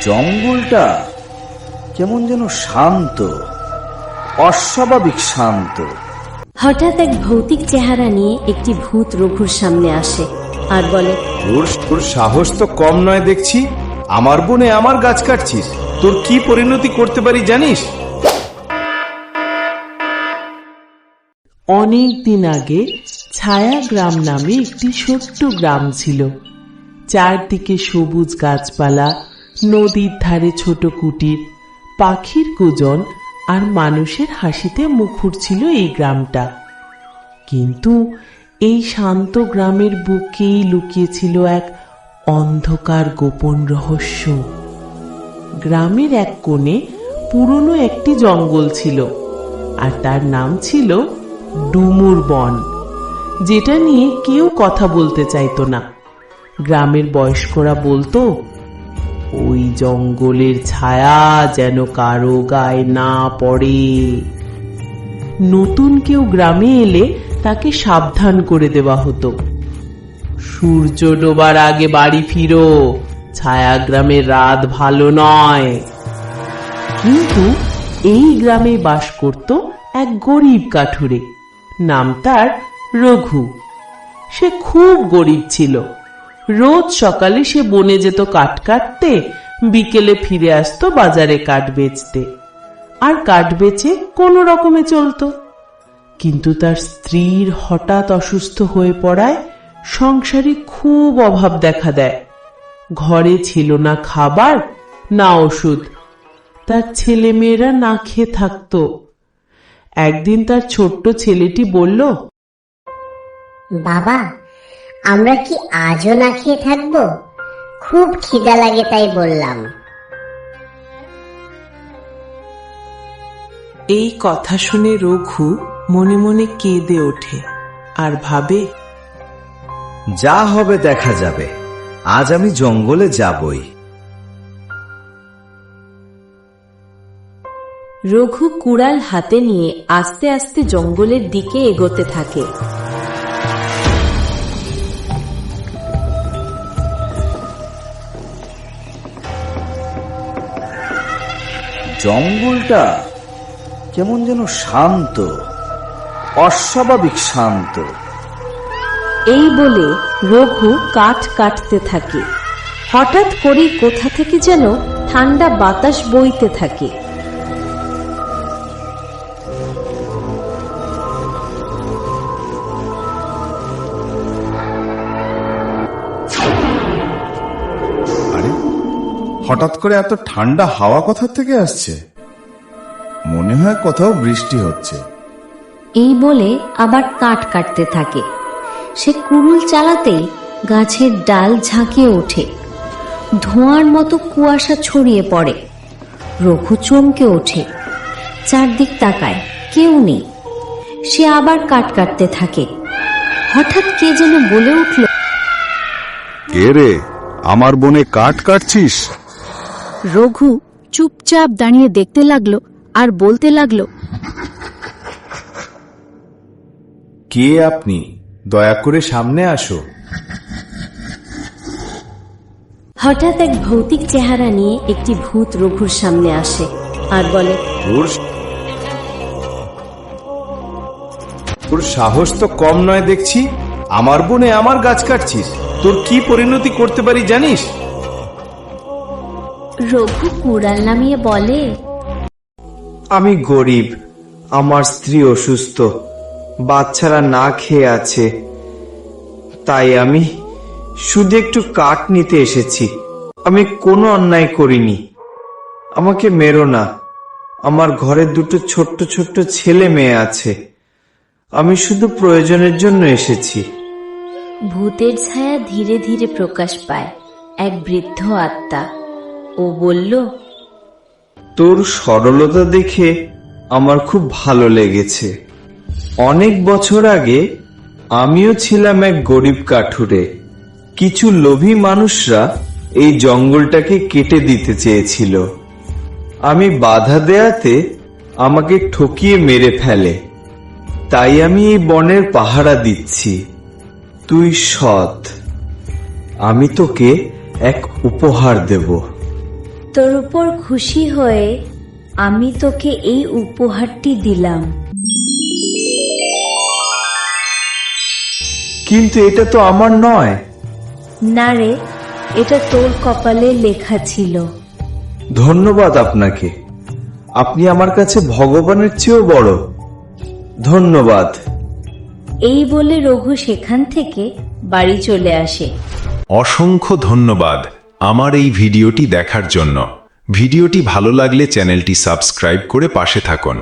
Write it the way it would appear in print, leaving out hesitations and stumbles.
জঙ্গলটা কেমন যেন শান্ত, অস্বাভাবিক শান্ত। হঠাৎ এক ভৌতিক চেহারা নিয়ে একটি ভূত রঘুর সামনে আসে আর বলে, তোর সাহস তো কম নয় দেখছি। আমার বনে আমার গাছ কাটছিস। তোর কি পরিণতি করতে পারি জানিস? অনেক দিন আগে ছায়া গ্রাম নামে একটি ছোট্ট গ্রাম ছিল। চারদিকে সবুজ গাছপালা, নদীর ধারে ছোট কুটির, পাখির কুজন আর মানুষের হাসিতে মুখর ছিল এই গ্রামটা। কিন্তু এই শান্ত গ্রামের বুকেই লুকিয়েছিল এক অন্ধকার গোপন রহস্য। গ্রামের এক কোণে পুরনো একটি জঙ্গল ছিল, আর তার নাম ছিল ডুমুর বন, যেটা নিয়ে কেউ কথা বলতে চাইতো না। গ্রামের বয়স্করা বলতো, ওই জঙ্গলের ছায়া যেন কারো গায়ে না পড়ে। নতুন কেউ গ্রামে এলে তাকে সাবধান করে দেওয়া হতো, সূর্য ডোবার আগে বাড়ি ফিরো, ছায়া গ্রামের রাত ভালো নয়। কিন্তু এই গ্রামে বাস করত এক গরিব কাঠুরে, নাম তার রঘু। সে খুব গরিব ছিল। রোজ সকালে সে বনে যেত কাঠ কাটতে, বিকেলে ফিরে আসতো বাজারে কাঠ বেচতে, আর কাঠ বেচে কোনো রকমে চলতো। কিন্তু তার স্ত্রীর হঠাৎ অসুস্থ হয়ে পড়ায় সংসারে খুব অভাব দেখা দেয়। ঘরে ছিল না খাবার, না ওষুধ। তার ছেলে মেয়েরা না খেয়ে থাকতো। একদিন তার ছোট্ট ছেলেটি বলল, বাবা, আমরা কি আজও না খেয়ে থাকবো? খুব খিদা লাগে, তাই বললাম। এই কথা শুনে রঘু মনে মনে কেঁদে ওঠে আর ভাবে, যা হবে দেখা যাবে, আজ আমি জঙ্গলে যাবই। রঘু কুড়াল হাতে নিয়ে আস্তে আস্তে জঙ্গলের দিকে এগোতে থাকে। জঙ্গলটা কেমন যেন শান্ত, অস্বাভাবিক শান্ত। এই বলে রঘু কাঠ কাটতে থাকে। হঠাৎ করেই কোথা থেকে যেন ঠান্ডা বাতাস বইতে থাকে। আরে, হঠাৎ করে এত ঠান্ডা হাওয়া কোথা থেকে আসছে? মনে হয় কোথাও বৃষ্টি হচ্ছে। এই বলে আবার কাঠ কাটতে থাকে। সে কুড়ুল চালাতেই গাছের ডাল ঝাঁকিয়ে ওঠে, ধোঁয়ার মতো কুয়াশা ছড়িয়ে পড়ে। রঘু চমকে ওঠে, চারদিক তাকায়, কেউ নেই। সে আবার কাঠ কাটতে থাকে। হঠাৎ কে যেন বলে উঠল, কে রে, আমার বনে কাঠ কাটছিস? রঘু চুপচাপ দাঁড়িয়ে দেখতে লাগলো আর বলতে লাগলো, কে আপনি? দয়া করে সামনে আসো। হঠাৎ এক ভৌতিক চেহারা নিয়ে একটি ভূত রঘুর সামনে আসে আর বলে, তোর সাহস তো কম নয় দেখছি। আমার বনে আমার গাছ কাটছিস। তোর কি পরিণতি করতে পারি জানিস? রঘু কুড়াল নামিয়ে বলে, আমি গরিব, আমার স্ত্রী অসুস্থ, বাচ্চারা না খেয়ে আছে, তাই আমি শুধু একটু কাঠ নিতে এসেছি। আমি কোনো অন্যায় করিনি, আমাকে মেরো না। আমার ঘরে দুটো ছোট্ট ছোট্ট ছেলে মেয়ে আছে, আমি শুধু প্রয়োজনের জন্য এসেছি। ভূতের ছায়া ধীরে ধীরে প্রকাশ পায় এক বৃদ্ধ আত্মা। ও বলল, তোর সরলতা দেখে আমার খুব ভালো লেগেছে। অনেক বছর আগে আমিও ছিলাম এক গরিব কাঠুরে। কিছু লোভী মানুষরা এই জঙ্গলটাকে কেটে দিতে চেয়েছিল। আমি বাধা দেয়াতে আমাকে ঠকিয়ে মেরে ফেলে। তাই আমি এই বনের পাহারা দিচ্ছি। তুই সৎ, আমি তোকে এক উপহার দেব। তোর উপর খুশি হয়ে আমি তোকে এই উপহারটি দিলাম। কিন্তু এটা তো আমার নয়। না রে, এটা তোর কপালে লেখা ছিল। ধন্যবাদ আপনাকে, আপনি আমার কাছে ভগবানের চেয়েও বড়। ধন্যবাদ। এই বলে রঘু সেখান থেকে বাড়ি চলে আসে। অসংখ্য ধন্যবাদ আমার এই ভিডিওটি দেখার জন্য। ভিডিওটি ভালো লাগলে চ্যানেলটি সাবস্ক্রাইব করে পাশে থাকুন।